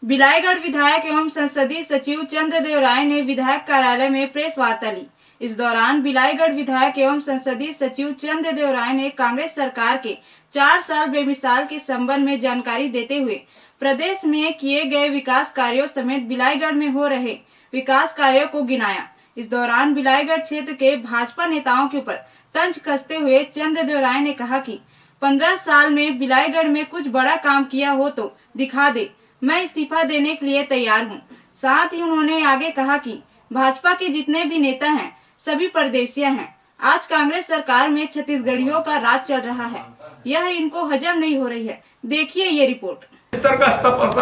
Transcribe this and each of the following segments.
बिलाईगढ़ विधायक एवं संसदीय सचिव चंद्रदेव राय ने विधायक कार्यालय में प्रेस वार्ता ली। इस दौरान बिलाईगढ़ विधायक एवं संसदीय सचिव चंद्रदेव राय ने कांग्रेस सरकार के 4 साल बेमिसाल के संबंध में जानकारी देते हुए प्रदेश में किए गए विकास कार्यों समेत बिलाईगढ़ में हो रहे विकास कार्यों को गिनाया। इस दौरान बिलाईगढ़ क्षेत्र के भाजपा नेताओं के ऊपर तंज कसते हुए चंद्रदेव राय ने कहा कि 15 साल में बिलाईगढ़ में कुछ बड़ा काम किया हो तो दिखा दे, मैं इस्तीफा देने के लिए तैयार हूं। साथ ही उन्होंने आगे कहा कि भाजपा के जितने भी नेता हैं सभी परदेसिया हैं। आज कांग्रेस सरकार में छत्तीसगढ़ियों का राज चल रहा है, यह इनको हजम नहीं हो रही है। देखिए ये रिपोर्ट। इस तरह का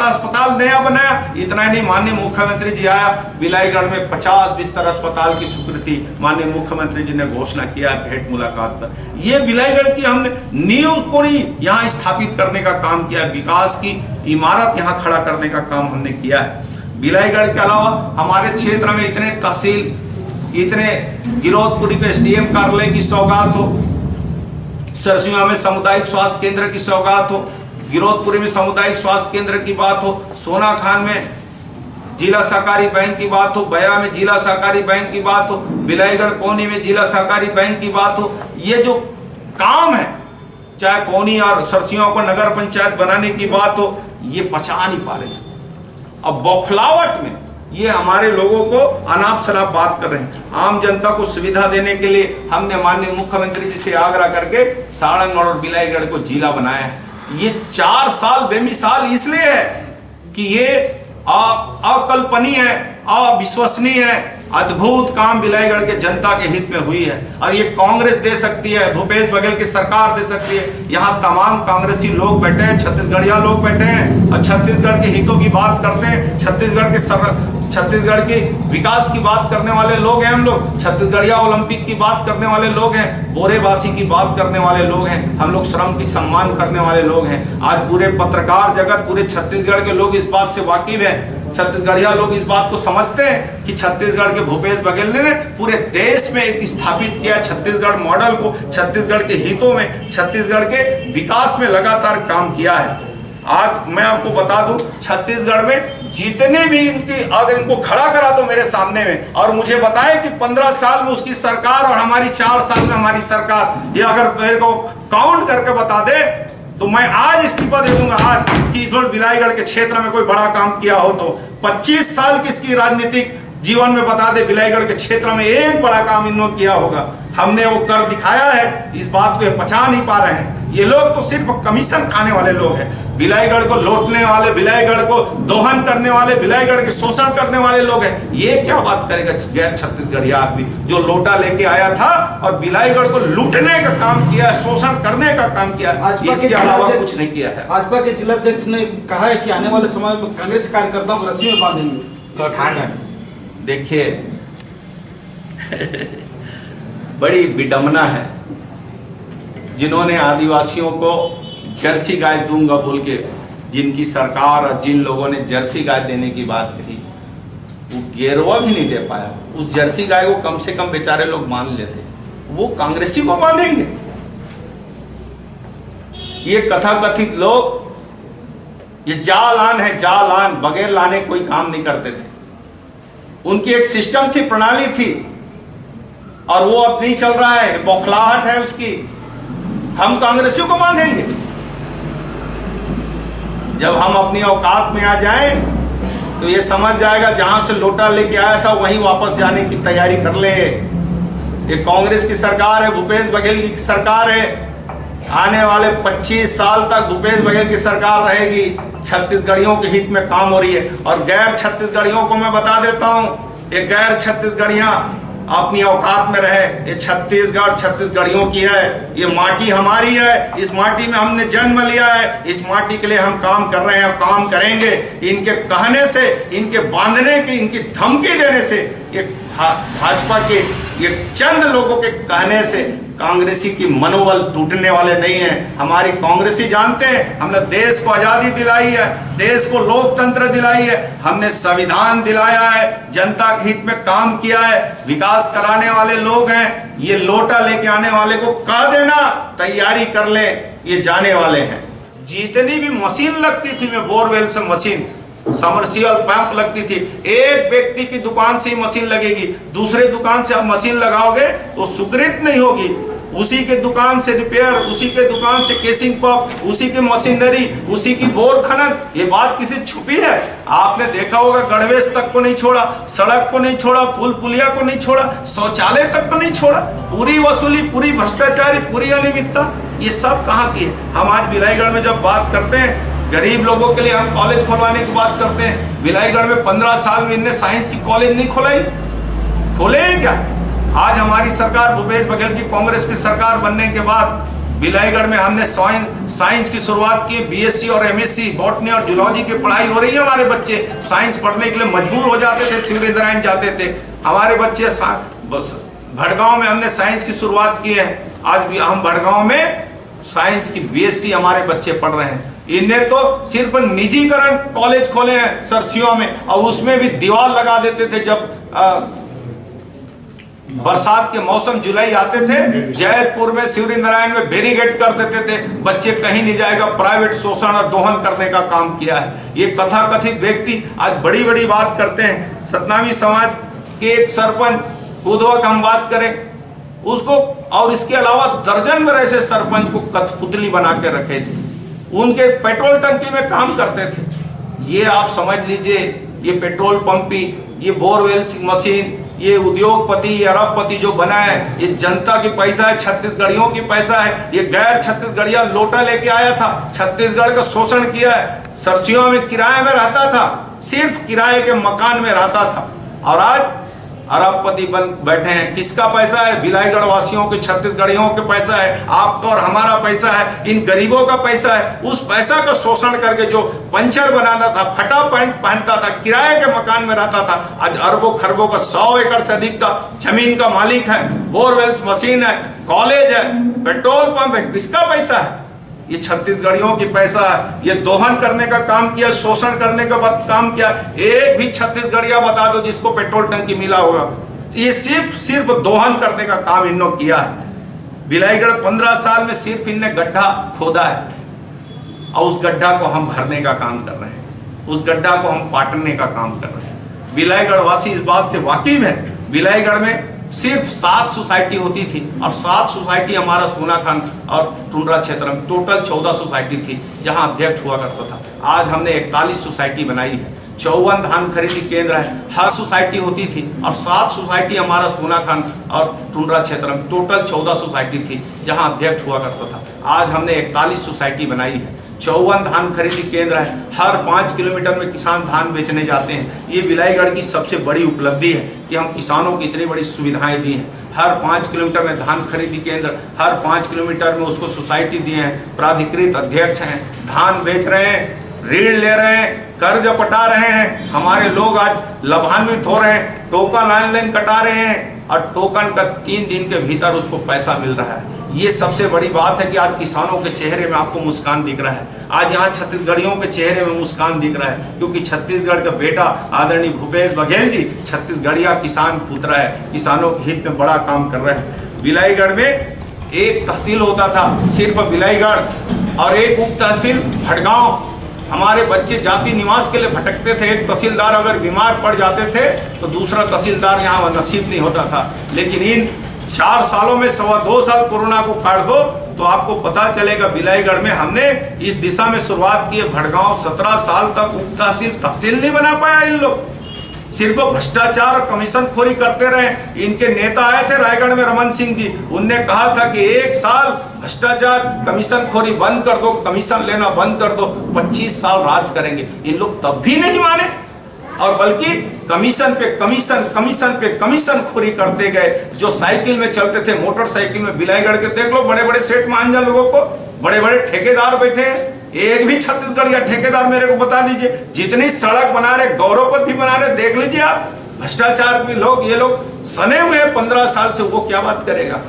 अस्पताल नया बनाया, इतना ही नहीं, माननीय मुख्यमंत्री जी आया, बिलाईगढ़ में 50 बिस्तर अस्पताल की स्वीकृति माननीय मुख्यमंत्री जी ने घोषणा किया है भेंट मुलाकात पर। ये बिलाईगढ़ की हमने नींव को यहाँ स्थापित करने का काम किया, विकास की इमारत यहाँ खड़ा करने का काम हमने किया है। बिलाईगढ़ के अलावा हमारे क्षेत्र में इतने तहसील, इतने गिरौदपुरी के SDM कार्यालय की सौगात हो, सरसिया में सामुदायिक स्वास्थ्य केंद्र की सौगात हो, गिरौदपुरी में सामुदायिक स्वास्थ्य केंद्र की बात हो, सोनाखान में जिला सहकारी बैंक की बात हो, बया में जिला सहकारी बैंक की बात हो, बिलाईगढ़ कोनी में जिला सहकारी बैंक की बात हो, ये जो काम है, चाहे कोनी और सरसियों को नगर पंचायत बनाने की बात हो, ये पचा नहीं पा रहे हैं। अब बौखलावट में ये हमारे लोगों को अनाप शनाप बात कर रहे हैं। आम जनता को सुविधा देने के लिए हमने माननीय मुख्यमंत्री जी से आग्रह करके सारंगढ़ और बिलाईगढ़ को जिला बनाया है। ये 4 साल बेमिसाल इसलिए है कि ये अकल्पनीय है, अविश्वसनीय है, अद्भुत काम बिलाईगढ़ के जनता के हित में हुई है और ये कांग्रेस दे सकती है, भूपेश बघेल की सरकार दे सकती है। यहाँ तमाम कांग्रेसी लोग बैठे हैं, छत्तीसगढ़िया लोग बैठे हैं और छत्तीसगढ़ के हितों की बात करते हैं, छत्तीसगढ़ के विकास की बात करने वाले लोग हैं। हम लोग छत्तीसगढ़िया ओलंपिक की बात करने वाले लोग हैं, बोरेबासी की बात करने वाले लोग हैं, हम लोग श्रम की सम्मान करने वाले लोग हैं। आज पूरे पत्रकार जगत, पूरे छत्तीसगढ़ के लोग इस बात से वाकिफ है, छत्तीसगढ़िया लोग इस बात को समझते हैं कि छत्तीसगढ़ के भूपेश बघेल ने पूरे देश में एक स्थापित किया छत्तीसगढ़ मॉडल को, छत्तीसगढ़ के हितों में, छत्तीसगढ़ के विकास में लगातार काम किया है। आज मैं आपको बता दूं, छत्तीसगढ़ में जितने भी इनकी, अगर इनको खड़ा करा दो मेरे सामने में और मुझे बताए कि 15 साल में उसकी सरकार और हमारी 4 साल में हमारी सरकार, ये अगर मेरे को काउंट करके बता दे तो मैं आज इस्तीफा दे दूंगा। आज कि बिलाईगढ़ के क्षेत्र में कोई बड़ा काम किया हो तो 25 साल की इसकी राजनीतिक जीवन में बता दे बिलाईगढ़ के क्षेत्र में एक बड़ा काम इन्होंने किया होगा। हमने वो कर दिखाया है, इस बात को ये पचा नहीं पा रहे हैं। ये लोग तो सिर्फ कमीशन खाने वाले लोग हैं, बिलाईगढ़ को लौटने वाले, बिलाईगढ़ को दोहन करने वाले, बिलाईगढ़ के शोषण करने वाले लोग हैं। ये क्या बात करेगा गैर छत्तीसगढ़िया आदमी जो लोटा लेके आया था और बिलाईगढ़ को लूटने का काम किया, शोषण करने का काम किया, इसके अलावा कुछ नहीं किया है। भाजपा के जिलाध्यक्ष ने कहा है कि आने वाले समय में कांग्रेस कार्यकर्ताओं को रस्सी में बांधेंगे। देखिए बड़ी विडंबना है, जिन्होंने आदिवासियों को जर्सी गाय दूंगा बोल के, जिनकी सरकार और जिन लोगों ने जर्सी गाय देने की बात कही, वो गेरवा भी नहीं दे पाया। उस जर्सी गाय को कम से कम बेचारे लोग मान लेते, वो कांग्रेसी को बांधेंगे। ये कथाकथित लोग, ये जालान है, जालान, बगैर लाने कोई काम नहीं करते थे। उनकी एक सिस्टम थी, प्रणाली थी और वो अब नहीं चल रहा है, बौखलाहट है उसकी। हम कांग्रेसियों को बांधेंगे। जब हम अपनी औकात में आ जाएं तो ये समझ जाएगा जहां से लोटा लेके आया था वहीं वापस जाने की तैयारी कर ले। ये कांग्रेस की सरकार है, भूपेश बघेल की सरकार है। आने वाले 25 साल तक भूपेश बघेल की सरकार रहेगी। छत्तीसगढ़ियों के हित में काम हो रही है और गैर छत्तीसगढ़ियों को मैं बता देता हूं, ये गैर छत्तीसगढ़िया अपनी औकात में रहे। ये छत्तीसगढ़ छत्तीसगढ़ियों की है, ये माटी हमारी है, इस माटी में हमने जन्म लिया है, इस माटी के लिए हम काम कर रहे हैं और काम करेंगे। इनके कहने से, इनके बांधने की, इनकी धमकी देने से, ये भाजपा के ये चंद लोगों के कहने से कांग्रेसी की मनोबल टूटने वाले नहीं है। हमारी कांग्रेसी जानते हैं, हमने देश को आजादी दिलाई है, देश को लोकतंत्र दिलाई है, हमने संविधान दिलाया है, जनता के हित में काम किया है, विकास कराने वाले लोग हैं। ये लोटा लेके आने वाले को कह देना तैयारी कर ले, ये जाने वाले हैं। जितनी भी मशीन लगती थी, मैं बोरवेल से मशीन समर्सिबल पंप लगती थी। एक व्यक्ति की दुकान से ही मशीन लगेगी, दूसरे दुकान से आप मशीन लगाओगे तो स्वीकृत नहीं होगी। उसी के दुकान से रिपेयर, उसी के दुकान से केसिंग पंप, उसी की मशीनरी, उसी की बोर खनन। ये बात किसी छुपी है? आपने देखा होगा गणवेश तक को नहीं छोड़ा, सड़क को नहीं छोड़ा, पुल पुलिया को नहीं छोड़ा, शौचालय तक को नहीं छोड़ा। पूरी वसूली, पूरी भ्रष्टाचारी, पूरी अनियमितता, ये सब कहाँ की है? हम आज बिलाईगढ़ में जब बात करते हैं गरीब लोगों के लिए, हम कॉलेज खुलवाने की बात करते हैं। बिलाईगढ़ में 15 साल में इनने साइंस की कॉलेज नहीं खोलाई, खोले हैं क्या? आज हमारी सरकार, भूपेश बघेल की कांग्रेस की सरकार बनने के बाद बिलाईगढ़ में हमने साइंस की शुरुआत की। बीएससी और एमएससी बॉटनी और जूलॉजी की पढ़ाई हो रही है। हमारे बच्चे साइंस पढ़ने के लिए मजबूर हो जाते थे, शिवरिंद्रायण जाते थे हमारे बच्चे। भड़गांव में हमने साइंस की शुरुआत की है। आज भी हम भड़गांव में साइंस की बीएससी हमारे बच्चे पढ़ रहे हैं। इन्हें तो सिर्फ निजीकरण कॉलेज खोले हैं सरसियों में, और उसमें भी दीवार लगा देते थे। जब बरसात के मौसम जुलाई आते थे, जैतपुर में शिवरिंद्रायण में बैरिकेड कर देते थे, बच्चे कहीं नहीं जाएगा। प्राइवेट शोषण और दोहन करने का काम किया है ये कथाकथित व्यक्ति। आज बड़ी बड़ी बात करते हैं। सतनामी समाज के एक सरपंच उद्वक हम बात करें उसको, और इसके अलावा दर्जन भर ऐसे सरपंच को कठपुतली बना के रखे थे, उनके पेट्रोल टंकी में काम करते थे। ये आप समझ लीजिए, ये पेट्रोल पंपी, ये बोरवेल मशीन, ये उद्योगपति, ये अरबपति जो बना है, ये जनता की पैसा है, छत्तीसगढ़ियों की पैसा है। ये गैर छत्तीसगढ़िया लोटा लेके आया था, छत्तीसगढ़ का शोषण किया है। सरसियों में किराए में रहता था, सिर्फ किराए के मकान में रहता था, और आज अरबपति बन बैठे हैं। किसका पैसा है? बिलाईगढ़ वासियों के, छत्तीसगढ़ियों के पैसा है, आपका और हमारा पैसा है, इन गरीबों का पैसा है। उस पैसा का शोषण करके जो पंचर बनाता था, फटा पैंट पहनता था, किराए के मकान में रहता था, आज अरबों खरबों का 100 एकड़ से अधिक का जमीन का मालिक है, बोरवेल्स मशीन है, कॉलेज है, पेट्रोल पंप है। किसका पैसा है? ये छत्तीसगढ़ियों की पैसा है। ये दोहन करने का काम किया, शोषण करने का काम किया। एक भी छत्तीसगढ़िया बता दो जिसको पेट्रोल टंकी मिला होगा। ये सिर्फ दोहन करने का काम इन्होंने किया है। बिलाईगढ़ 15 साल में सिर्फ इनने गड्ढा खोदा है, और उस गड्ढा को हम भरने का काम कर रहे हैं, उस गड्ढा को हम पाटने का काम कर रहे हैं। बिलाईगढ़ वासी इस बात से वाकिफ है। बिलाईगढ़ में सिर्फ 7 सोसाइटी होती थी, और 7 सोसाइटी हमारा सोनाखान और टुंड्रा क्षेत्र में टोटल 14 सोसाइटी थी जहां अध्यक्ष हुआ करता था। आज हमने 41 सोसाइटी बनाई है, 54 धान खरीदी केंद्र है। हर सोसाइटी होती थी, और 7 सोसाइटी हमारा सोनाखान और टुंड्रा क्षेत्र में टोटल 14 सोसाइटी थी जहां अध्यक्ष हुआ करता था। आज हमने 41 सोसाइटी बनाई है, 54 धान खरीदी केंद्र है। हर 5 किलोमीटर में किसान धान बेचने जाते हैं। ये बिलाईगढ़ की सबसे बड़ी उपलब्धि है कि हम किसानों की इतनी बड़ी सुविधाएं दी हैं। हर 5 किलोमीटर में धान खरीदी केंद्र, हर 5 किलोमीटर में उसको सोसाइटी दी है, प्राधिकृत अध्यक्ष हैं, धान बेच रहे हैं, ऋण ले रहे हैं, कर्ज पटा रहे हैं। हमारे लोग आज लाभान्वित हो रहे हैं, टोकन ऑनलाइन कटा रहे हैं, और टोकन का 3 दिन के भीतर उसको पैसा मिल रहा है। ये सबसे बड़ी बात है कि आज किसानों के चेहरे में आपको मुस्कान दिख रहा है। आज यहाँ छत्तीसगढ़ियों के चेहरे में मुस्कान दिख रहा है, क्योंकि छत्तीसगढ़ का बेटा आदरणीय भूपेश बघेल जी छत्तीसगढ़िया किसान पुत्र है, किसानों के हित में बड़ा काम कर रहे हैं। बिलाईगढ़ में एक तहसील होता था सिर्फ बिलाईगढ़, और एक उप तहसील भड़गांव। हमारे बच्चे जाति निवास के लिए भटकते थे। एक तहसीलदार अगर बीमार पड़ जाते थे तो दूसरा तहसीलदार यहाँ नसीब नहीं होता था। लेकिन इन 4 सालों में 2.25 साल कोरोना को काट दो तो आपको पता चलेगा बिलाईगढ़ में हमने इस दिशा में शुरुआत की है। भड़गांव 17 साल तक उप तहसील नहीं बना पाया। इन लोग सिर्फ भ्रष्टाचार और कमीशन खोरी करते रहे। इनके नेता आए थे रायगढ़ में, रमन सिंह जी, उनने कहा था कि 1 साल भ्रष्टाचार कमीशन खोरी बंद कर दो, कमीशन लेना बंद कर दो, 25 साल राज करेंगे। इन लोग तब भी नहीं माने, और बल्कि कमीशन पे कमीशन, कमीशन पे कमीशन खोरी करते गए। जो साइकिल में चलते थे, मोटरसाइकिल में, बिलाईगढ़ के देख लो बड़े बड़े सेठ मांझा लोगों को, बड़े बड़े ठेकेदार बैठे हैं। एक भी छत्तीसगढ़ या ठेकेदार मेरे को बता दीजिए। जितनी सड़क बना रहे, गौरवपथ भी बना रहे, देख लीजिए आप। भ्रष्टाचार भी लोग, ये लोग सने हुए 15 साल से, वो क्या बात करेगा।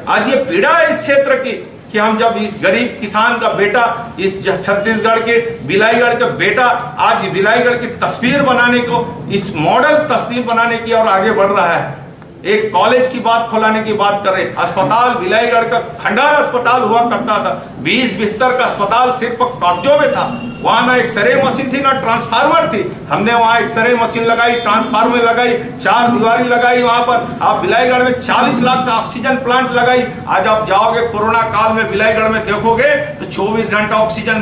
आज ये पीड़ा है इस क्षेत्र की कि हम जब इस गरीब किसान का बेटा, इस छत्तीसगढ़ के बिलाईगढ़ का बेटा आज बिलाईगढ़ की तस्वीर बनाने को, इस मॉडल तस्वीर बनाने की और आगे बढ़ रहा है, एक कॉलेज की बात खुलाने की बात कर रहे। अस्पताल बिलाईगढ़ का खंडार अस्पताल हुआ करता था, 20 बिस्तर का अस्पताल सिर्फ कब्जों में था। वहां ना एक्सरे मशीन थी ना ट्रांसफार्मर थी। हमने वहां एक्सरे मशीन लगाई, ट्रांसफार्मर लगाई, 4 दीवारी लगाई। वहां पर आप बिलाईगढ़ में 40 लाख का ऑक्सीजन प्लांट लगाई। आज आप जाओगे कोरोना काल में बिलाईगढ़ में देखोगे तो 24 घंटा ऑक्सीजन